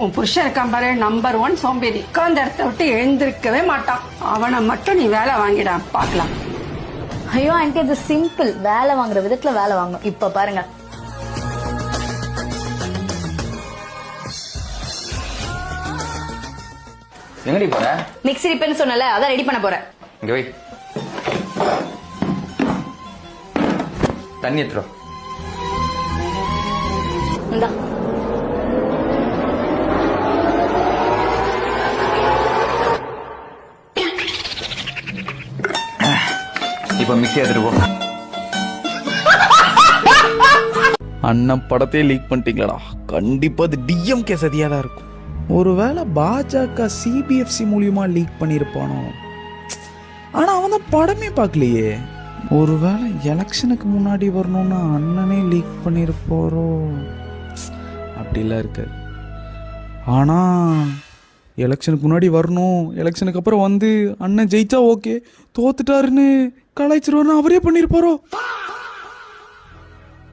உன் புருஷன் இருக்கான் பாரு, நம்பர் 1 சோம்பேறி. உட்கார்ந்த இடத்த விட்டு எழுந்திருக்கவே மாட்டான். அவனை மட்டும் நீ வேலை வாங்கிடா, பாக்கலாம். ஐயோ ஆண்டி, அது சிம்பிள். வேலை வாங்குற விதத்துல வேலை வாங்கணும். இப்ப பாருங்க. எங்கடி போற? மிக்ஸி ரிப்பேர்னு சொன்னல, அதான் ரெடி பண்ண போறேன். இங்க வை. தண்ணி எடுத்துரு. இந்தா. இப்ப மிக்ஸி எடுத்துட்டு போ. அண்ணன் படத்தையே லீக் பண்ணிட்டீங்களா? கண்டிப்பா அது டிஎம்கே சதியா தான் இருக்கும். ஒருவேளை பாஜக சிபிஎஃப்சி மூலியமா லீக் பண்ணிருப்பானோ? ஆனா அவன் தான் படமே பார்க்கலையே. ஒருவேளை எலெக்ஷனுக்கு முன்னாடி வரணும்னா அண்ணனே லீக் பண்ணிருப்பாரோ? அப்படிலாம் இருக்காது. ஆனா எலெக்ஷனுக்கு முன்னாடி வரணும், எலெக்ஷனுக்கு அப்புறம் வந்து அண்ணன் ஜெயிச்சா ஓகே, தோத்துட்டாருன்னு கலாய்ச்சிருவாருன்னு அவரே பண்ணிருப்பாரோ?